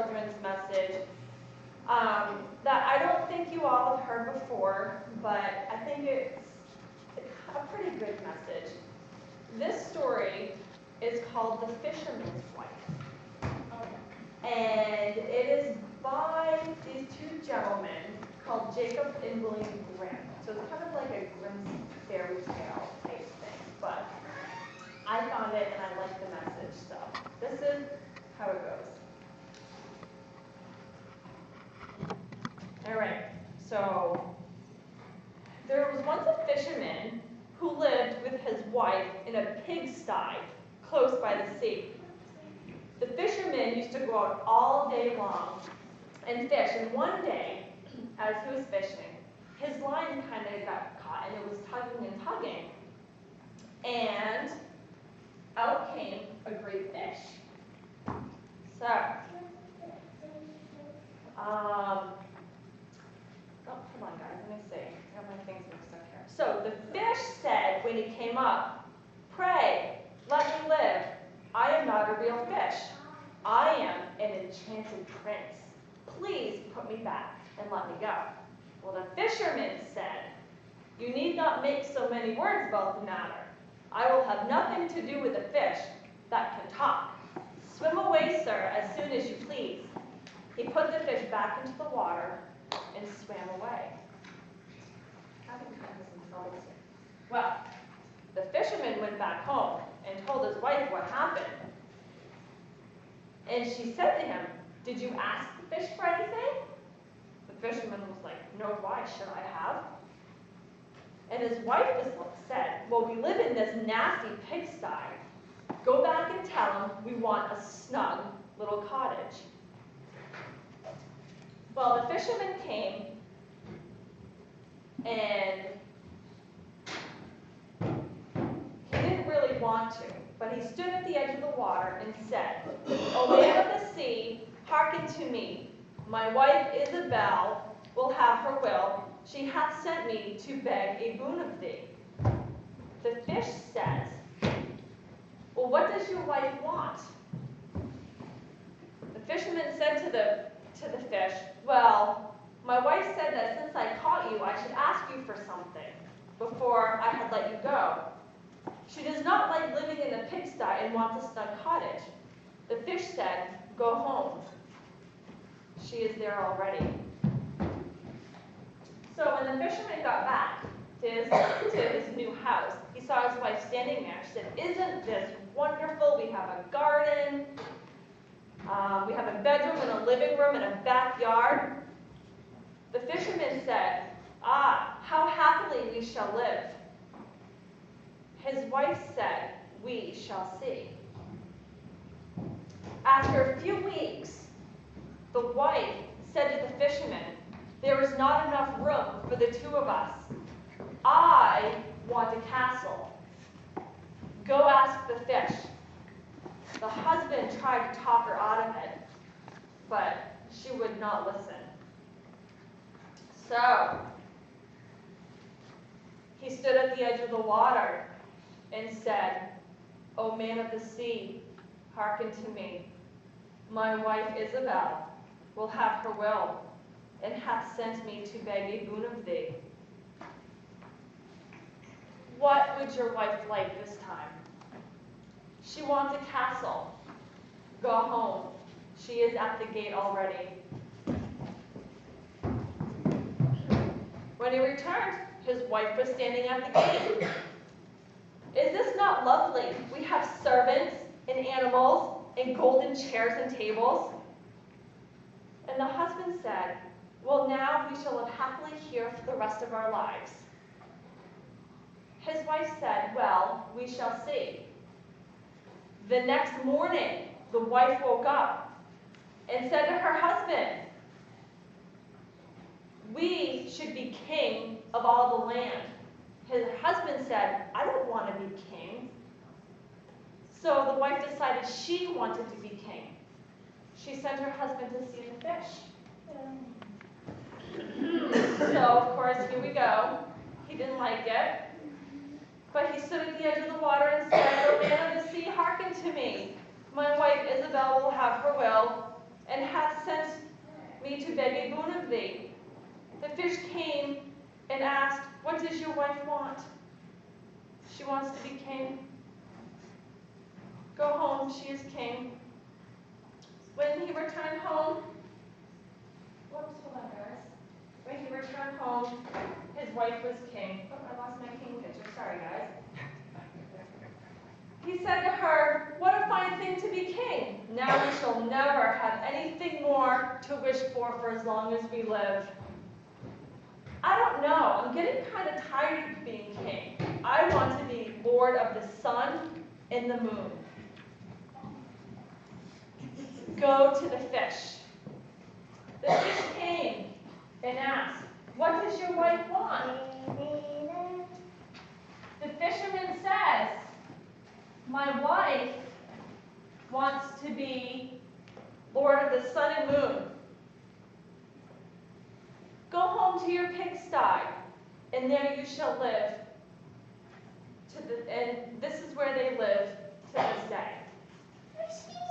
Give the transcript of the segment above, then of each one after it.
children's message that I don't think you all have heard before, but I think it's a pretty good message. This story is called The Fisherman's Wife. And it is by these two gentlemen called Jacob and William Grimm. So it's kind of like a Grimm's fairy tale type thing, but I found it and I like the message, so this is how it goes. All right, so there was once a fisherman who lived with his wife in a pigsty close by the sea. The fisherman used to go out all day long and fish, and one day, as he was fishing, his line kind of got caught, and it was tugging and tugging, and out came a great fish. So, hold on guys, let me see. I have my things mixed up here. So the fish said when he came up, "Pray, let me live. I am not a real fish. I am an enchanted prince. Please put me back and let me go." Well, the fisherman said, "You need not make so many words about the matter. I will have nothing to do with a fish that can talk. Swim away, sir, as soon as you please." He put the fish back into the water and swam away. Having kind of some troubles here. Well, the fisherman went back home and told his wife what happened. And she said to him, "Did you ask the fish for anything?" The fisherman was like, "No, why should I have?" And his wife said, "Well, we live in this nasty pigsty. Go back and tell him we want a snug little cottage." Well, the fisherman came and he didn't really want to, but he stood at the edge of the water and said, "O man of the sea, hearken to me. My wife Isabel will have her will. She hath sent me to beg a boon of thee." The fish says, "Well, what does your wife want?" The fisherman said to the fish, "Well, my wife said that since I caught you, I should ask you for something before I had let you go. She does not like living in a pigsty and wants a snug cottage." The fish said, "Go home. She is there already." So when the fisherman got back to his new house, he saw his wife standing there. She said, "Isn't this wonderful? We have a garden. We have a bedroom and a living room and a backyard." The fisherman said, "Ah, how happily we shall live." His wife said, "We shall see." After a few weeks, the wife said to the fisherman, "There is not enough room for the two of us. I want a castle. Go ask the fish." The husband tried to talk her out of it, but she would not listen. So he stood at the edge of the water and said, "O man of the sea, hearken to me. My wife Isabel will have her will, and hath sent me to beg a boon of thee. What would your wife like this time?" "She wants a castle." "Go home. She is at the gate already." When he returned, his wife was standing at the gate. "Is this not lovely? We have servants and animals and golden chairs and tables." And the husband said, "Well, now we shall live happily here for the rest of our lives." His wife said, "Well, we shall see." The next morning, the wife woke up and said to her husband, "We should be king of all the land." His husband said, "I don't want to be king." So the wife decided she wanted to be king. She sent her husband to see the fish. So, of course, here we go. He didn't like it. But he stood at the edge of the water and said, "O man of the sea, hearken to me. My wife Isabel will have her will, and hath sent me to beg a boon of thee. The fish came and asked, what does your wife want? She wants to be king. Go home, she is king. When he returned home, whoops, hold on guys. When he returned home, his wife was king. Oh, I lost my king picture, sorry guys. He said to her, what a fine thing to be king. Now we shall never have anything more to wish for as long as we live. I don't know, I'm getting kind of tired of being king. I want to be lord of the sun and the moon. Go to the fish. The fish came and asked, what does your wife want? The fisherman says, my wife wants to be lord of the sun and moon. Go home to your pigsty, and there you shall live. And this is where they live to this day.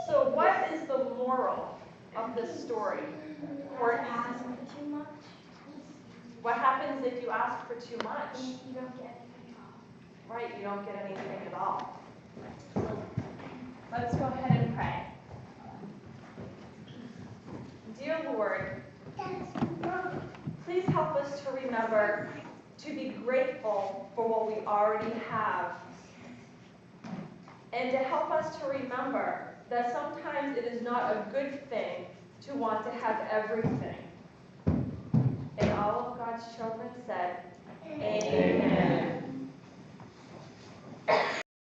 So what is the moral of this story? Or Ask for too much. what happens if you ask for too much? You don't get anything at all. Right, you don't get anything at all. So let's go ahead and pray. Dear Lord, please help us to remember to be grateful for what we already have. And to help us to remember that sometimes it is not a good thing to want to have everything. And all of God's children said, Amen.